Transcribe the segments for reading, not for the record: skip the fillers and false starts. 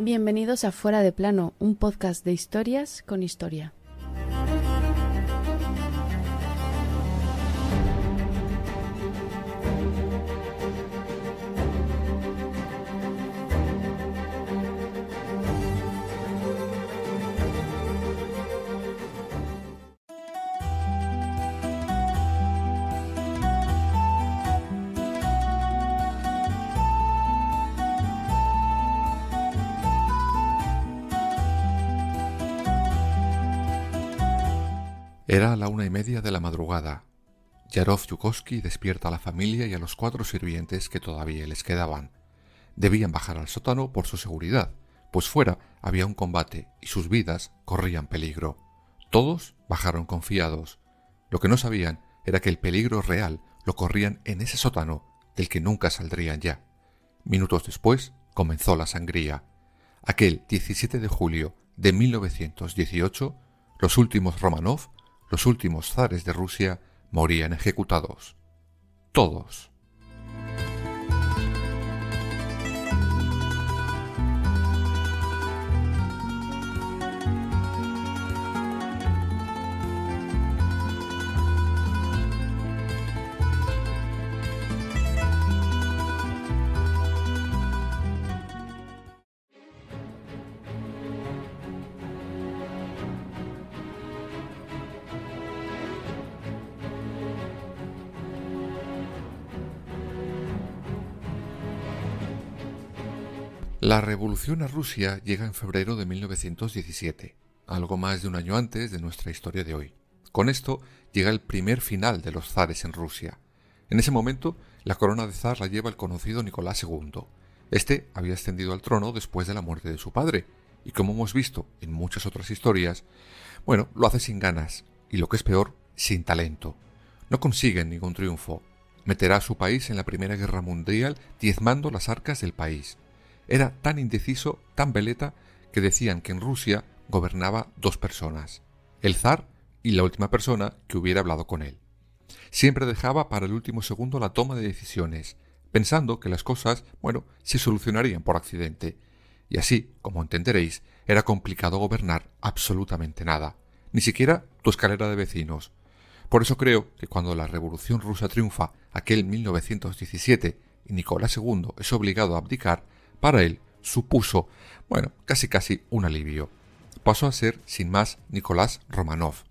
Bienvenidos a Fuera de Plano, un podcast de historias con historia. Era la 1:30 de la madrugada. Yarov Yukovsky despierta a la familia y a los 4 sirvientes que todavía les quedaban. Debían bajar al sótano por su seguridad, pues fuera había un combate y sus vidas corrían peligro. Todos bajaron confiados. Lo que no sabían era que el peligro real lo corrían en ese sótano del que nunca saldrían ya. Minutos después comenzó la sangría. Aquel 17 de julio de 1918, los últimos Romanov, los últimos zares de Rusia, morían ejecutados. Todos. La revolución a Rusia llega en febrero de 1917, algo más de un año antes de nuestra historia de hoy. Con esto llega el primer final de los zares en Rusia. En ese momento, la corona de zar la lleva el conocido Nicolás II. Este había ascendido al trono después de la muerte de su padre, y como hemos visto en muchas otras historias, lo hace sin ganas, y lo que es peor, sin talento. No consigue ningún triunfo. Meterá a su país en la Primera Guerra Mundial diezmando las arcas del país. Era tan indeciso, tan veleta, que decían que en Rusia gobernaba 2 personas, el zar y la última persona que hubiera hablado con él. Siempre dejaba para el último segundo la toma de decisiones, pensando que las cosas, se solucionarían por accidente. Y así, como entenderéis, era complicado gobernar absolutamente nada, ni siquiera tu escalera de vecinos. Por eso creo que cuando la Revolución Rusa triunfa aquel 1917 y Nicolás II es obligado a abdicar, para él supuso, casi un alivio. Pasó a ser, sin más, Nicolás Romanov.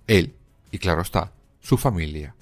Él, y claro está, su familia.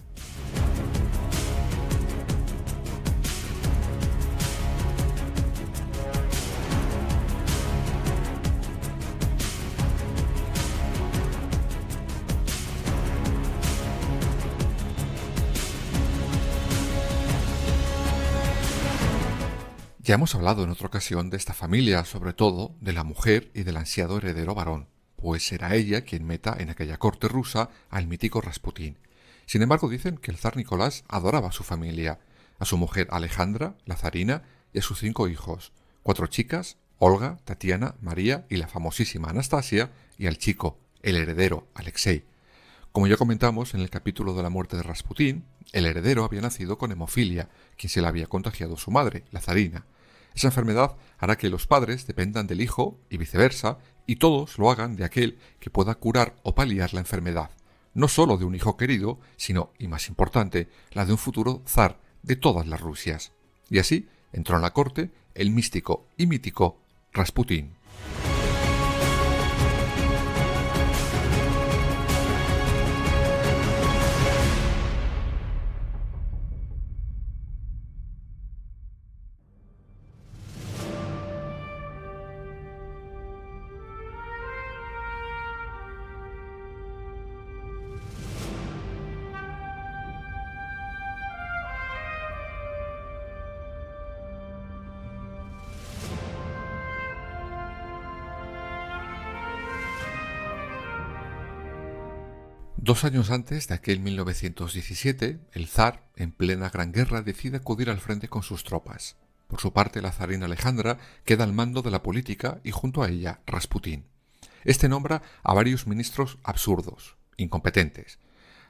Ya hemos hablado en otra ocasión de esta familia, sobre todo de la mujer y del ansiado heredero varón, pues será ella quien meta en aquella corte rusa al mítico Rasputín. Sin embargo, dicen que el zar Nicolás adoraba a su familia, a su mujer Alejandra, la zarina, y a sus 5 hijos, 4 chicas, Olga, Tatiana, María y la famosísima Anastasia, y al chico, el heredero, Alexei. Como ya comentamos en el capítulo de la muerte de Rasputín, el heredero había nacido con hemofilia, quien se la había contagiado su madre, la zarina. Esa enfermedad hará que los padres dependan del hijo y viceversa, y todos lo hagan de aquel que pueda curar o paliar la enfermedad, no solo de un hijo querido, sino, y más importante, la de un futuro zar de todas las Rusias. Y así entró en la corte el místico y mítico Rasputín. Dos años antes de aquel 1917, el zar, en plena Gran Guerra, decide acudir al frente con sus tropas. Por su parte, la zarina Alejandra queda al mando de la política y junto a ella, Rasputín. Este nombra a varios ministros absurdos, incompetentes.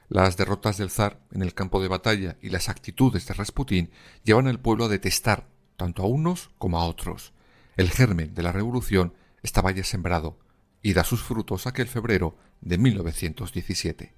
Las derrotas del zar en el campo de batalla y las actitudes de Rasputín llevan al pueblo a detestar tanto a unos como a otros. El germen de la revolución estaba ya sembrado y da sus frutos aquel febrero de 1917.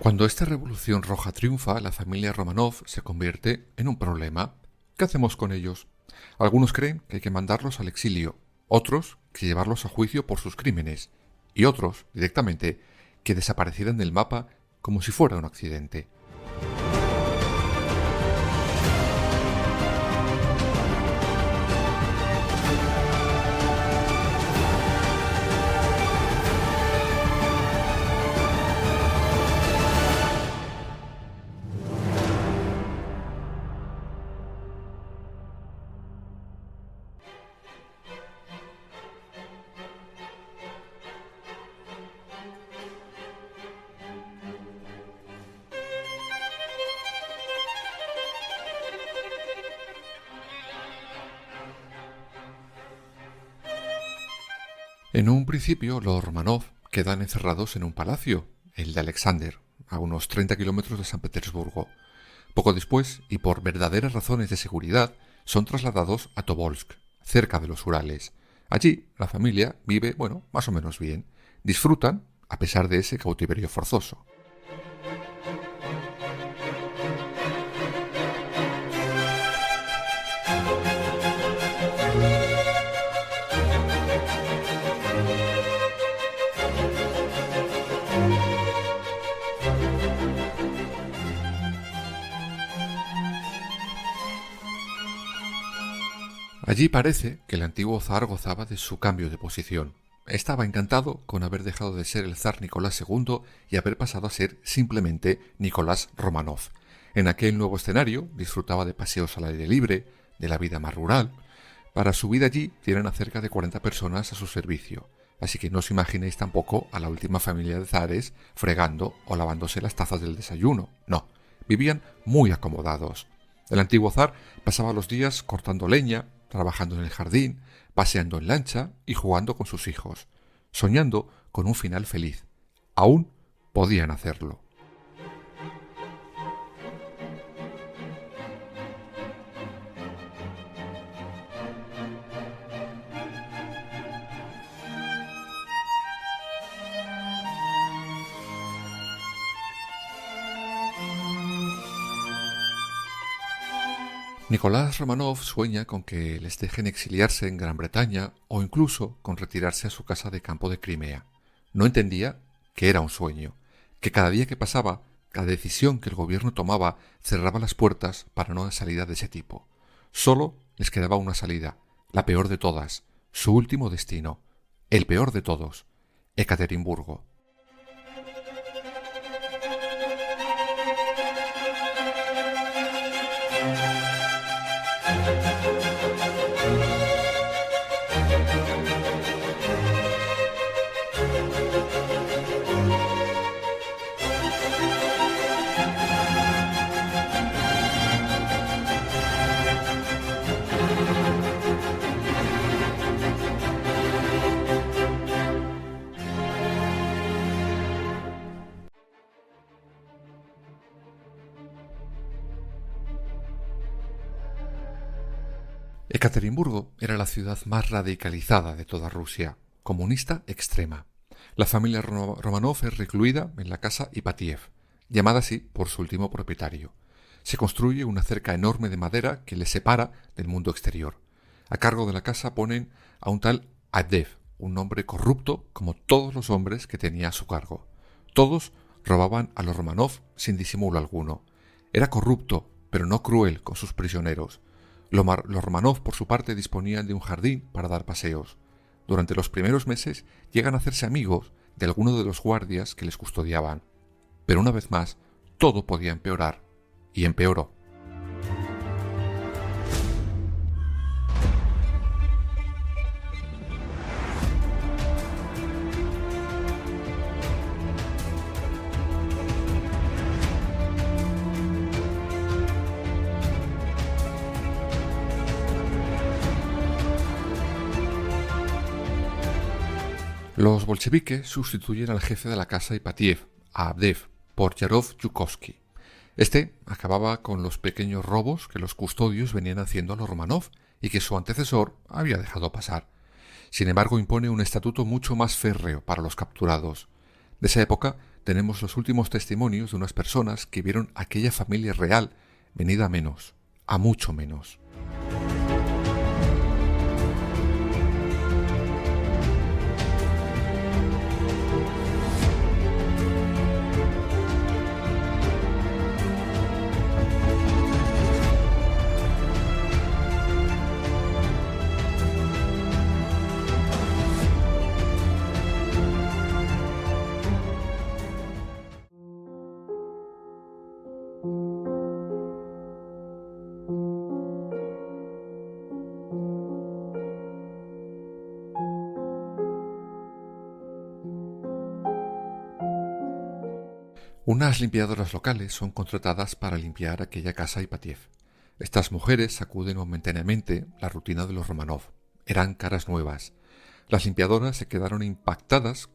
Cuando esta revolución roja triunfa, la familia Romanov se convierte en un problema. ¿Qué hacemos con ellos? Algunos creen que hay que mandarlos al exilio, otros que llevarlos a juicio por sus crímenes, y otros, directamente, que desaparecieran del mapa como si fuera un accidente. En un principio, los Romanov quedan encerrados en un palacio, el de Alexander, a unos 30 kilómetros de San Petersburgo. Poco después, y por verdaderas razones de seguridad, son trasladados a Tobolsk, cerca de los Urales. Allí, la familia vive, más o menos bien. Disfrutan, a pesar de ese cautiverio forzoso. Allí parece que el antiguo zar gozaba de su cambio de posición. Estaba encantado con haber dejado de ser el zar Nicolás II y haber pasado a ser simplemente Nicolás Romanov. En aquel nuevo escenario disfrutaba de paseos al aire libre, de la vida más rural. Para su vida allí tienen a cerca de 40 personas a su servicio, así que no os imaginéis tampoco a la última familia de zares fregando o lavándose las tazas del desayuno. No, vivían muy acomodados. El antiguo zar pasaba los días cortando leña, trabajando en el jardín, paseando en lancha y jugando con sus hijos, soñando con un final feliz. Aún podían hacerlo. Nicolás Romanov sueña con que les dejen exiliarse en Gran Bretaña o incluso con retirarse a su casa de campo de Crimea. No entendía que era un sueño, que cada día que pasaba, cada decisión que el gobierno tomaba cerraba las puertas para una salida de ese tipo. Solo les quedaba una salida, la peor de todas, su último destino, el peor de todos, Ekaterimburgo. Ekaterimburgo era la ciudad más radicalizada de toda Rusia, comunista extrema. La familia Romanov es recluida en la casa Ipatiev, llamada así por su último propietario. Se construye una cerca enorme de madera que les separa del mundo exterior. A cargo de la casa ponen a un tal Avdev, un hombre corrupto como todos los hombres que tenía a su cargo. Todos robaban a los Romanov sin disimulo alguno. Era corrupto, pero no cruel con sus prisioneros. Los Romanov, por su parte, disponían de un jardín para dar paseos. Durante los primeros meses llegan a hacerse amigos de alguno de los guardias que les custodiaban. Pero una vez más, todo podía empeorar, y empeoró. Los bolcheviques sustituyen al jefe de la casa Ipatiev, a Avdev, por Yarov-Yukovsky. Este acababa con los pequeños robos que los custodios venían haciendo a los Romanov y que su antecesor había dejado pasar. Sin embargo, impone un estatuto mucho más férreo para los capturados. De esa época tenemos los últimos testimonios de unas personas que vieron aquella familia real venida a menos, a mucho menos. Unas limpiadoras locales son contratadas para limpiar aquella casa Ipatiev. Estas mujeres sacuden momentáneamente la rutina de los Romanov. Eran caras nuevas. Las limpiadoras se quedaron impactadas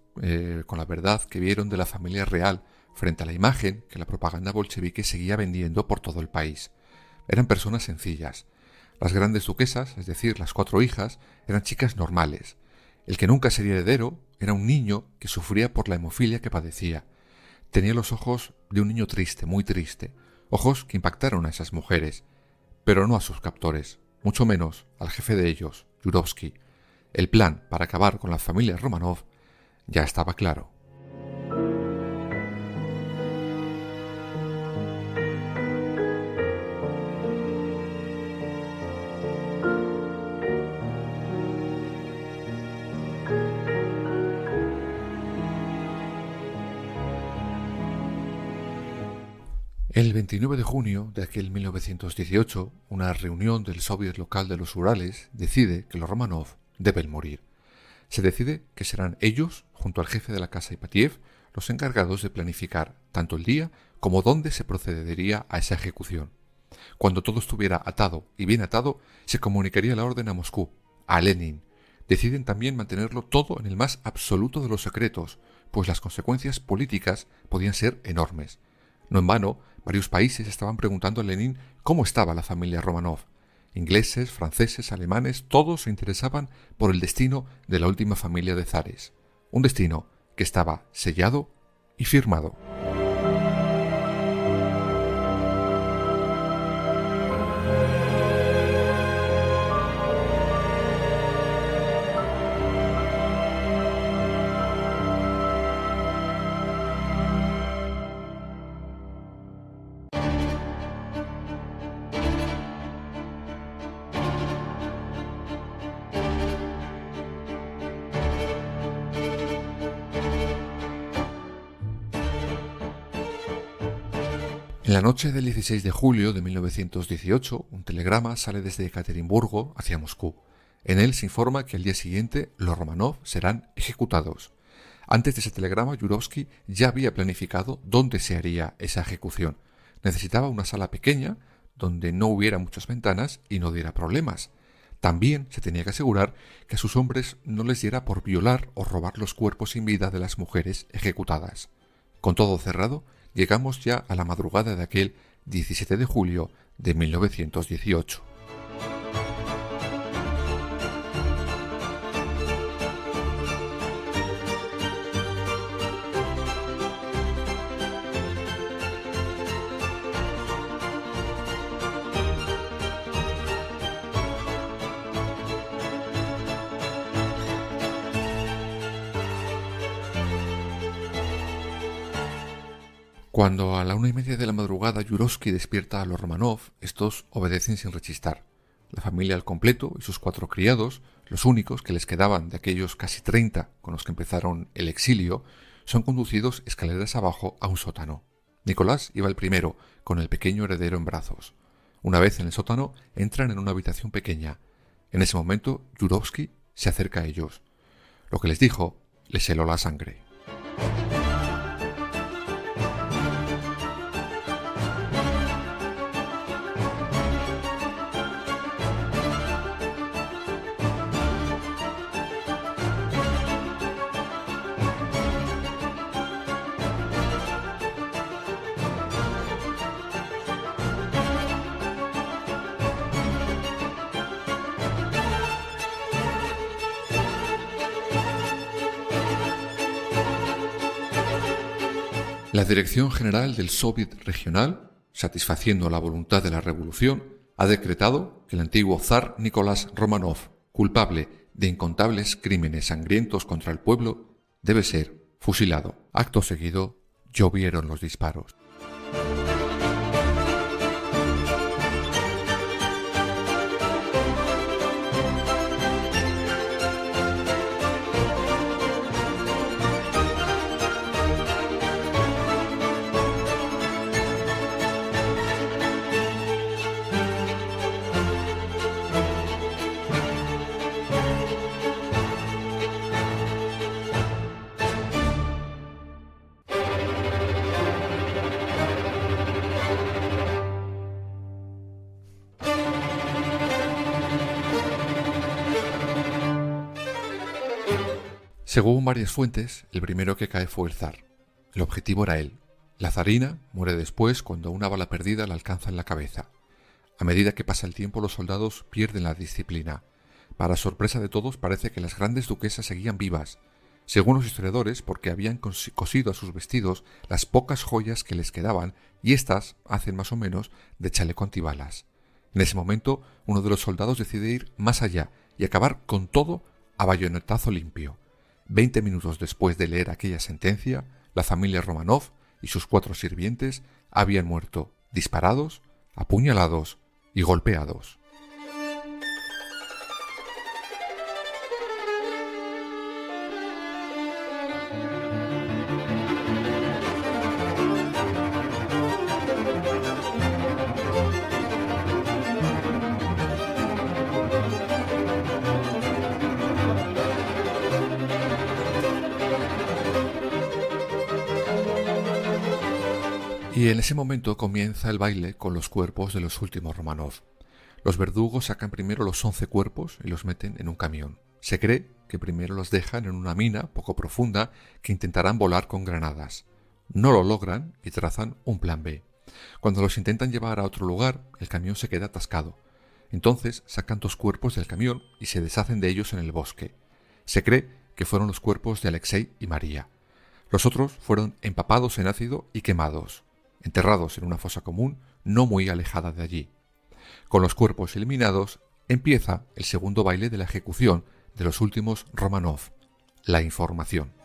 con la verdad que vieron de la familia real frente a la imagen que la propaganda bolchevique seguía vendiendo por todo el país. Eran personas sencillas. Las grandes duquesas, es decir, las 4 hijas, eran chicas normales. El que nunca sería heredero era un niño que sufría por la hemofilia que padecía. Tenía los ojos de un niño triste, muy triste, ojos que impactaron a esas mujeres, pero no a sus captores, mucho menos al jefe de ellos, Yurovsky. El plan para acabar con la familia Romanov ya estaba claro. El 29 de junio de aquel 1918, una reunión del Soviet local de los Urales decide que los Romanov deben morir. Se decide que serán ellos, junto al jefe de la casa Ipatiev, los encargados de planificar tanto el día como dónde se procedería a esa ejecución. Cuando todo estuviera atado y bien atado, se comunicaría la orden a Moscú, a Lenin. Deciden también mantenerlo todo en el más absoluto de los secretos, pues las consecuencias políticas podían ser enormes. No en vano, varios países estaban preguntando a Lenin cómo estaba la familia Romanov. Ingleses, franceses, alemanes, todos se interesaban por el destino de la última familia de zares. Un destino que estaba sellado y firmado. En la noche del 16 de julio de 1918, un telegrama sale desde Ekaterimburgo hacia Moscú. En él se informa que al día siguiente los Romanov serán ejecutados. Antes de ese telegrama, Yurovsky ya había planificado dónde se haría esa ejecución. Necesitaba una sala pequeña, donde no hubiera muchas ventanas y no diera problemas. También se tenía que asegurar que a sus hombres no les diera por violar o robar los cuerpos sin vida de las mujeres ejecutadas. Con todo cerrado, llegamos ya a la madrugada de aquel 17 de julio de 1918. Cuando a la 1:30 de la madrugada Yurovsky despierta a los Romanov, estos obedecen sin rechistar. La familia al completo y sus 4 criados, los únicos que les quedaban de aquellos casi 30 con los que empezaron el exilio, son conducidos escaleras abajo a un sótano. Nicolás iba el primero, con el pequeño heredero en brazos. Una vez en el sótano, entran en una habitación pequeña. En ese momento, Yurovsky se acerca a ellos. Lo que les dijo les heló la sangre. La Dirección General del Soviet Regional, satisfaciendo la voluntad de la revolución, ha decretado que el antiguo zar Nicolás Románov, culpable de incontables crímenes sangrientos contra el pueblo, debe ser fusilado. Acto seguido, llovieron los disparos. Según varias fuentes, el primero que cae fue el zar. El objetivo era él. La zarina muere después cuando una bala perdida la alcanza en la cabeza. A medida que pasa el tiempo, los soldados pierden la disciplina. Para sorpresa de todos, parece que las grandes duquesas seguían vivas, según los historiadores, porque habían cosido a sus vestidos las pocas joyas que les quedaban, y éstas hacen más o menos de chaleco antibalas. En ese momento, uno de los soldados decide ir más allá y acabar con todo a bayonetazo limpio. 20 minutos después de leer aquella sentencia, la familia Románov y sus 4 sirvientes habían muerto disparados, apuñalados y golpeados. Y en ese momento comienza el baile con los cuerpos de los últimos Románov. Los verdugos sacan primero los 11 cuerpos y los meten en un camión. Se cree que primero los dejan en una mina poco profunda que intentarán volar con granadas. No lo logran y trazan un plan B. Cuando los intentan llevar a otro lugar, el camión se queda atascado. Entonces sacan 2 cuerpos del camión y se deshacen de ellos en el bosque. Se cree que fueron los cuerpos de Alexei y María. Los otros fueron empapados en ácido y quemados, enterrados en una fosa común no muy alejada de allí. Con los cuerpos eliminados, empieza el segundo baile de la ejecución de los últimos Románov, la información.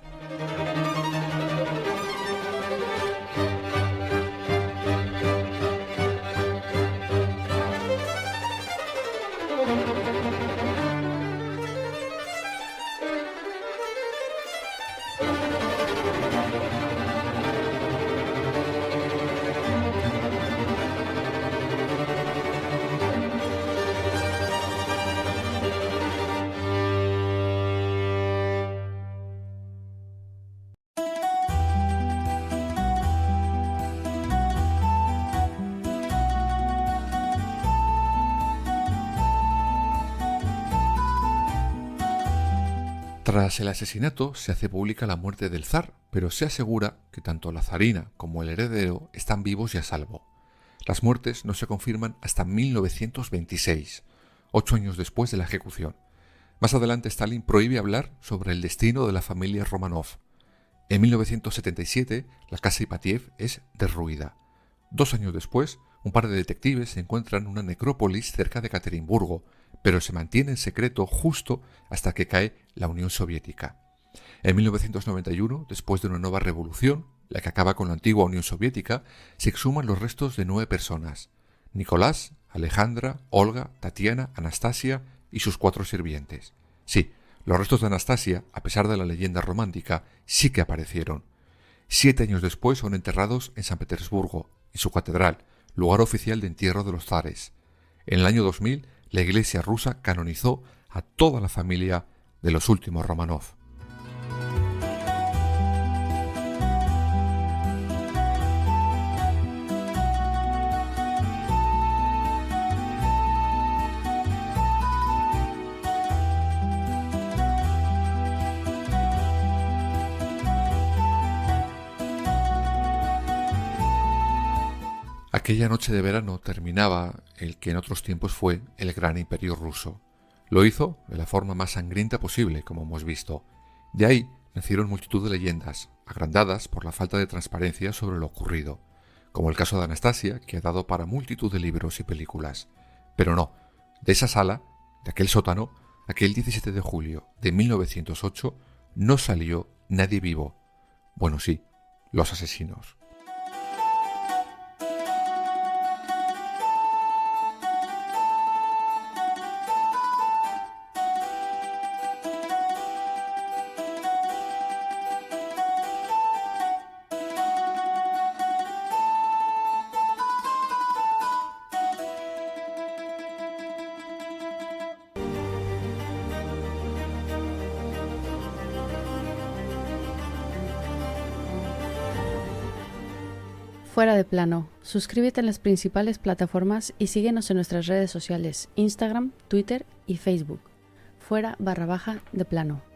Tras el asesinato se hace pública la muerte del zar, pero se asegura que tanto la zarina como el heredero están vivos y a salvo. Las muertes no se confirman hasta 1926, 8 años después de la ejecución. Más adelante Stalin prohíbe hablar sobre el destino de la familia Románov. En 1977 la casa Ipatiev es derruida. 2 años después, un par de detectives encuentran una necrópolis cerca de Ekaterimburgo, pero se mantiene en secreto justo hasta que cae la Unión Soviética. En 1991, después de una nueva revolución, la que acaba con la antigua Unión Soviética, se exhuman los restos de 9 personas: Nicolás, Alejandra, Olga, Tatiana, Anastasia y sus 4 sirvientes. Sí, los restos de Anastasia, a pesar de la leyenda romántica, sí que aparecieron. 7 años después son enterrados en San Petersburgo, en su catedral, lugar oficial de entierro de los zares. En el año 2000, la Iglesia rusa canonizó a toda la familia de los últimos Románov. Aquella noche de verano terminaba el que en otros tiempos fue el gran imperio ruso. Lo hizo de la forma más sangrienta posible, como hemos visto. De ahí nacieron multitud de leyendas, agrandadas por la falta de transparencia sobre lo ocurrido, como el caso de Anastasia, que ha dado para multitud de libros y películas. Pero no, de esa sala, de aquel sótano, aquel 17 de julio de 1908, no salió nadie vivo. Bueno, sí, los asesinos. Fuera de plano. Suscríbete en las principales plataformas y síguenos en nuestras redes sociales, Instagram, Twitter y Facebook. Fuera _de plano.